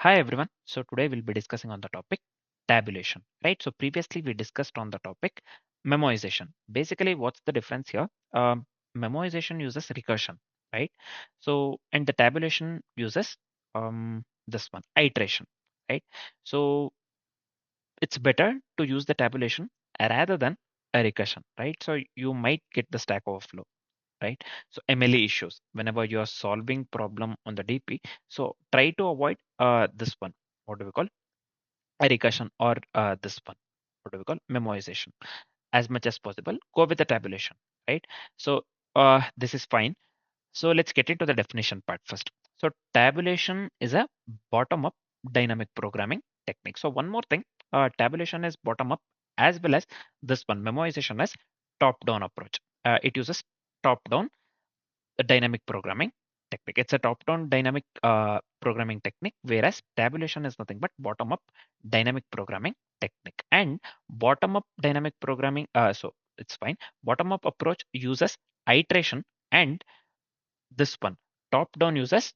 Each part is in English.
Hi everyone. So today we'll be discussing on the topic tabulation, right? So previously we discussed on the topic memoization. Basically, what's the difference here? Memoization uses recursion, right? So and the tabulation uses this one iteration, right? So it's better to use the tabulation rather than a recursion, right? So you might get the stack overflow, right? So MLA issues whenever you are solving problem on the DP. So try to avoid this one. What do we call a recursion or this one? What do we call memoization? As much as possible, go with the tabulation, right? So this is fine. So let's get into the definition part first. So tabulation is a bottom-up dynamic programming technique. So one more thing, tabulation is bottom-up as well as this one, memoization is top-down approach. It uses top-down dynamic programming technique. It's a top-down dynamic programming technique, whereas tabulation is nothing but bottom-up dynamic programming technique. And bottom-up dynamic programming, so it's fine. Bottom-up approach uses iteration, and this one, top-down uses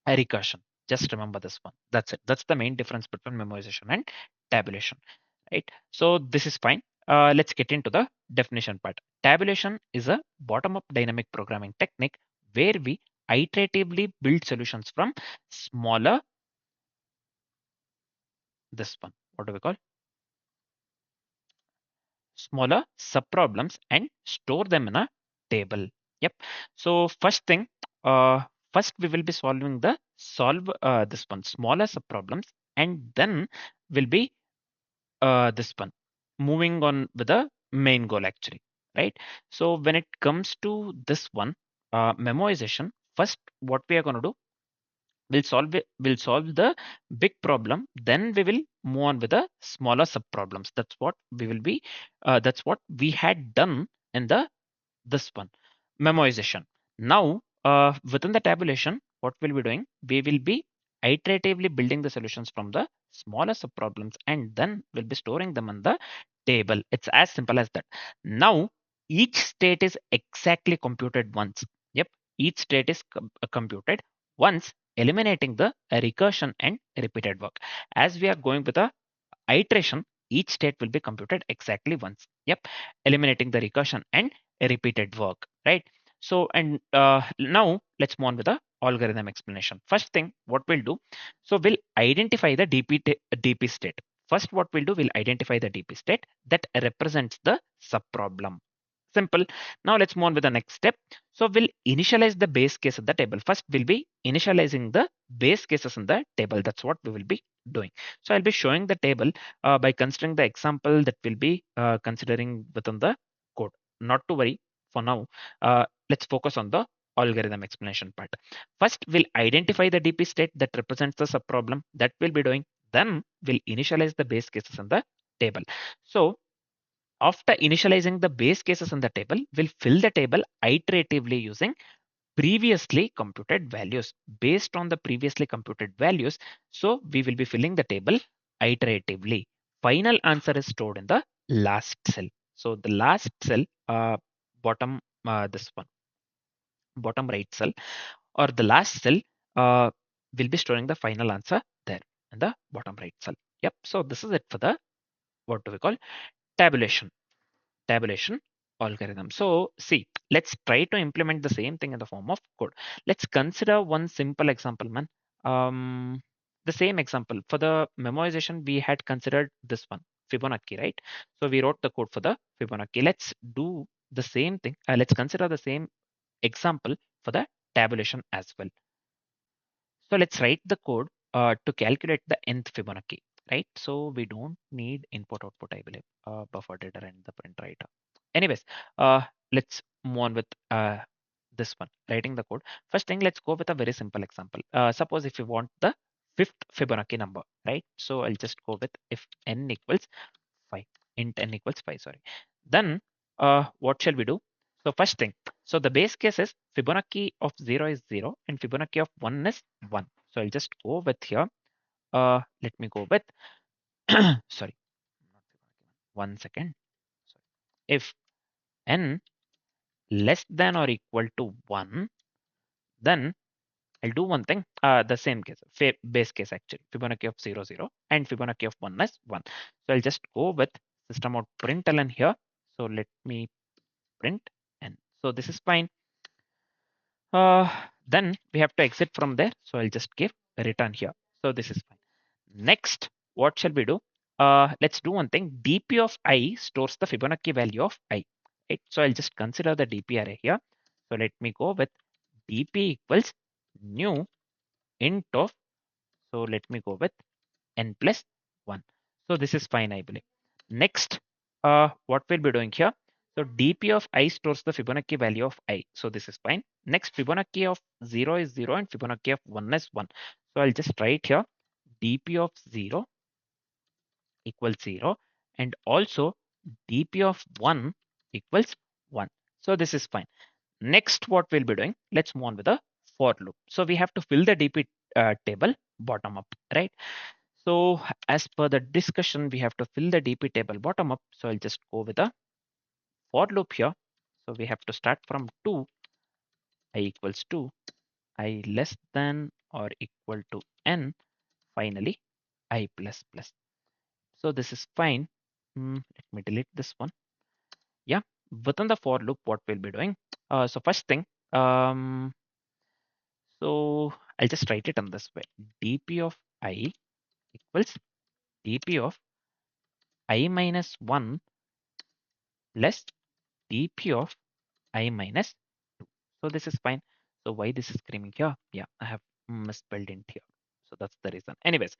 a recursion. Just remember this one. That's it. That's the main difference between memoization and tabulation, right? So this is fine. Let's get into the definition part. Tabulation is a bottom-up dynamic programming technique where we iteratively build solutions from smaller, this one, what do we call? Smaller subproblems and store them in a table. Yep. So first thing, first we will be solving the this one smaller subproblems, and then will be this one moving on with the main goal actually, right? So when it comes to this one, memoization, first what we are going to do, we'll solve the big problem, then we will move on with the smaller sub problems. That's what we will be that's what we had done in the this one memoization. Now within the tabulation, what we'll be doing, we will be iteratively building the solutions from the smaller sub problems, and then we'll be storing them in the table. It's as simple as that. Now each state is exactly computed once. Yep, each state is computed once, eliminating the recursion and repeated work. As we are going with a iteration, each state will be computed exactly once. Yep, eliminating the recursion and repeated work, right? So and now let's move on with the algorithm explanation. First thing what we'll do, so we'll identify the DP state. First what we'll do, we'll identify the DP state that represents the subproblem. Simple. Now let's move on with the next step. So we'll initialize the base case of the table. First we'll be initializing the base cases in the table. That's what we will be doing. So I'll be showing the table by considering the example that we'll be considering within the code. Not to worry for now. Let's focus on the algorithm explanation part. First, we'll identify the DP state that represents the subproblem. That we'll be doing. Then we'll initialize the base cases in the table. So after initializing the base cases in the table, we'll fill the table iteratively using previously computed values. Based on the previously computed values, so we will be filling the table iteratively. Final answer is stored in the last cell. So the last cell, bottom this one, bottom right cell, or the last cell will be storing the final answer there in the bottom right cell. Yep. So this is it for the what do we call tabulation algorithm. So see, let's try to implement the same thing in the form of code. Let's consider one simple example, man. The same example for the memoization, we had considered this one, Fibonacci, right? So we wrote the code for the Fibonacci. Let's do the same thing. Let's consider the same example for the tabulation as well. So let's write the code to calculate the nth Fibonacci, right? So we don't need input output, I believe, buffer data and the print writer. Anyways, let's move on with this one, writing the code. First thing, let's go with a very simple example. Suppose if you want the fifth Fibonacci number, right? So I'll just go with if n equals 5, int n equals 5, sorry. Then what shall we do? So first thing, so the base case is Fibonacci of 0 is 0 and Fibonacci of 1 is 1. So I'll just go with here. Let me go with, sorry, not Fibonacci, 1 second. Sorry. If n less than or equal to 1, then I'll do one thing, the same case, base case actually, Fibonacci of 0, 0, and Fibonacci of 1 is 1. So I'll just go with system out println here. So let me print n. So this is fine. Then we have to exit from there. So I'll just give return here. So this is fine. Next, what shall we do? Let's do one thing. dp of I stores the Fibonacci value of I. Right? So I'll just consider the dp array here. So let me go with dp equals new int of, so let me go with n plus 1. So this is fine, I believe. Next, what we'll be doing here. So dp of I stores the Fibonacci value of I. So this is fine. Next, Fibonacci of 0 is 0 and Fibonacci of 1 is 1. So I'll just write here dp of 0 equals 0 and also dp of 1 equals 1. So this is fine. Next, what we'll be doing, let's move on with the for loop. So we have to fill the dp table bottom up, right? So as per the discussion, we have to fill the dp table bottom up. So I'll just go with a for loop here. So we have to start from 2, I equals 2, I less than or equal to n, finally I plus plus. So this is fine. Let me delete this one. Yeah, within the for loop, what we'll be doing. So first thing, so I'll just write it in this way. dp of I equals dp of I minus 1 plus dp of I minus 2. So this is fine. So why this is screaming here? Yeah, I have misspelled int here. So that's the reason. Anyways,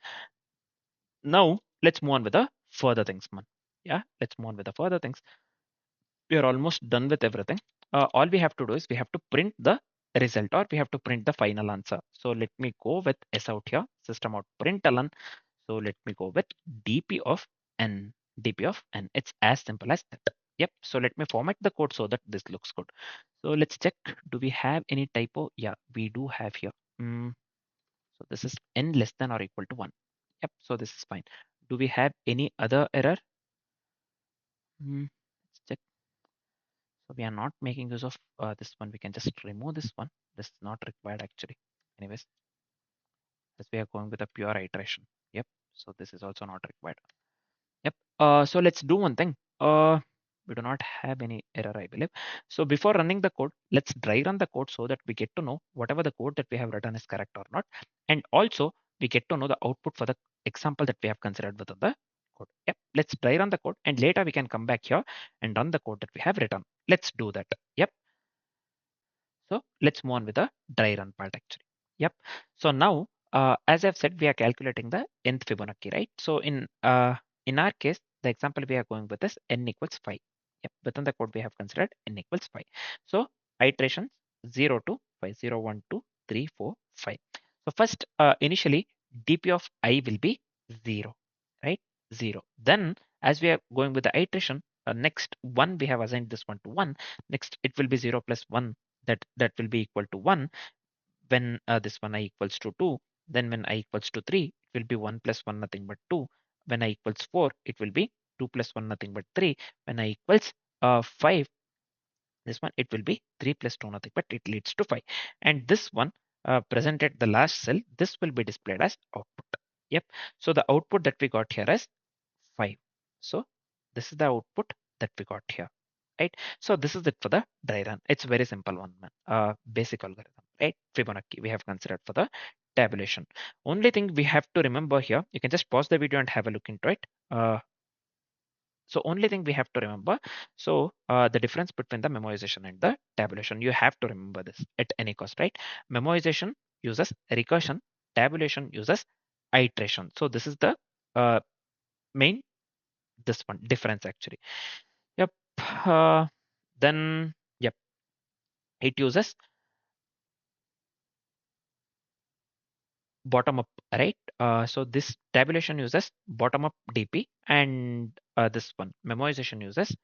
now let's move on with the further things, man. Yeah, let's move on with the further things. We are almost done with everything. All we have to do is we have to print the result, or we have to print the final answer. So let me go with s out here, system out println. So let me go with dp of n, dp of n. It's as simple as that. Yep. So let me format the code so that this looks good. So let's check. Do we have any typo? Yeah, we do have here. So this is n less than or equal to 1. Yep. So this is fine. Do we have any other error? Let's check. So we are not making use of this one. We can just remove this one. This is not required actually. Anyways, as we are going with a pure iteration. Yep. So this is also not required. Yep. So let's do one thing. We do not have any error, I believe. So before running the code, let's dry run the code so that we get to know whatever the code that we have written is correct or not. And also we get to know the output for the example that we have considered within the code. Yep. Let's dry run the code and later we can come back here and run the code that we have written. Let's do that. Yep. So let's move on with the dry run part actually. Yep. So now, as I've said, we are calculating the nth Fibonacci, right? So in our case, the example we are going with is n equals 5. Yep. Within the code we have considered n equals 5. So iterations 0 to 5, 0, 1, 2, 3, 4, 5. So first, initially, dp of I will be 0, right? 0. Then as we are going with the iteration, next one we have assigned this one to 1. Next, it will be 0 plus 1, that will be equal to 1. When this one I equals to 2, then when I equals to 3, it will be 1 plus 1 nothing but 2. When I equals 4, it will be 2 plus 1 nothing but 3. When I equals 5, this one it will be 3 plus 2 nothing but it leads to 5. And this one presented the last cell, this will be displayed as output. Yep. So the output that we got here is 5. So this is the output that we got here, right? So this is it for the dry run. It's very simple one, man. Basic algorithm, right? Fibonacci we have considered for the tabulation. Only thing we have to remember here, you can just pause the video and have a look into it. So only thing we have to remember, so the difference between the memoization and the tabulation, you have to remember this at any cost, right? Memoization uses recursion, tabulation uses iteration. So this is the main, this one difference actually. Yep. Then yep, it uses bottom up, right? So this tabulation uses bottom up dp, and this one memoization uses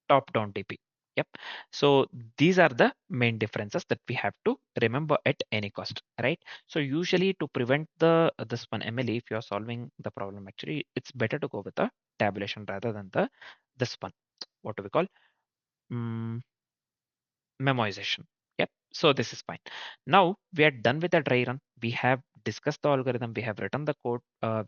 top down dp. Yep. So these are the main differences that we have to remember at any cost, right? So usually to prevent the this one MLE, if you are solving the problem, actually it's better to go with the tabulation rather than the this one. What do we call? Mm, memoization. Yep. So this is fine. Now we are done with the dry run. We have discussed the algorithm. We have written the code.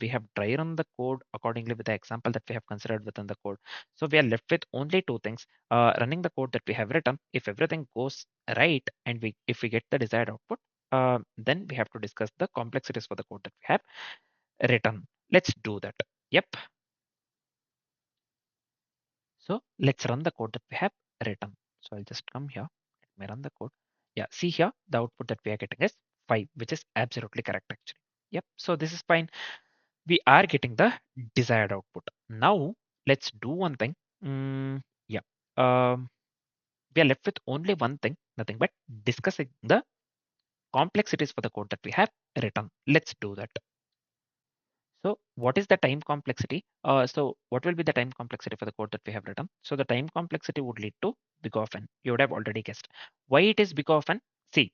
We have dry run the code accordingly with the example that we have considered within the code. So we are left with only two things: running the code that we have written. If everything goes right and if we get the desired output, then we have to discuss the complexities for the code that we have written. Let's do that. Yep. So let's run the code that we have written. So I'll just come here. Let me run the code. Yeah, see here, the output that we are getting is 5, which is absolutely correct actually. Yep, so this is fine. We are getting the desired output. Now let's do one thing. Yeah, we are left with only one thing, nothing but discussing the complexities for the code that we have written. Let's do that. So what is the time complexity? So what will be the time complexity for the code that we have written? So the time complexity would lead to big of n. You would have already guessed. Why it is big of n? See,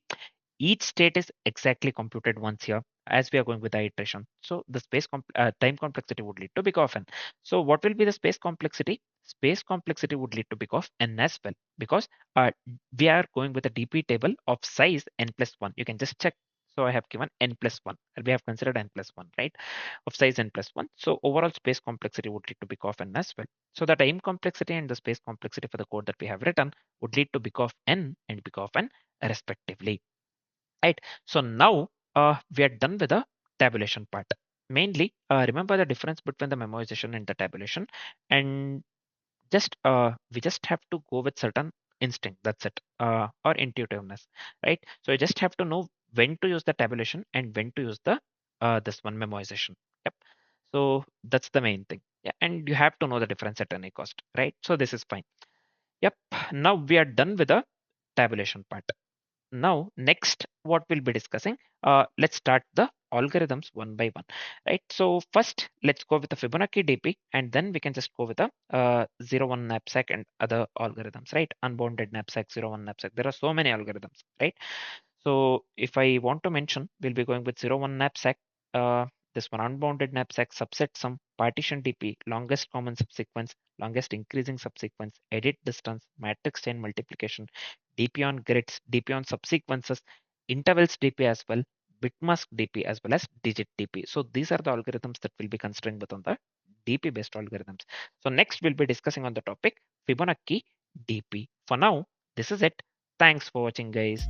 each state is exactly computed once here as we are going with the iteration. So the time complexity would lead to big of n. So what will be the space complexity? Space complexity would lead to big of n as well, because we are going with a DP table of size n plus 1. You can just check. So I have given n plus 1. We have considered n plus 1, right? Of size n plus 1. So overall space complexity would lead to big of n as well. So the time complexity and the space complexity for the code that we have written would lead to big of n and big of n respectively. Right. So now we are done with the tabulation part. Mainly, remember the difference between the memorization and the tabulation, and just we just have to go with certain instinct. That's it, or intuitiveness, right? So you just have to know when to use the tabulation and when to use the this one memorization. Yep. So that's the main thing. Yeah, and you have to know the difference at any cost, right? So this is fine. Yep. Now we are done with the tabulation part. Now next what we'll be discussing, let's start the algorithms one by one, right? So first let's go with the Fibonacci DP, and then we can just go with the 01 knapsack and other algorithms, right? Unbounded knapsack, 01 knapsack, there are so many algorithms, right? So if I want to mention, we'll be going with 01 knapsack, uh, this one unbounded knapsack, subset sum, partition DP, longest common subsequence, longest increasing subsequence, edit distance, matrix chain multiplication, DP on grids, DP on subsequences, intervals DP as well, bitmask DP as well as digit DP. So these are the algorithms that we'll be considering within the DP based algorithms. So next we'll be discussing on the topic Fibonacci DP. For now, this is it. Thanks for watching, guys.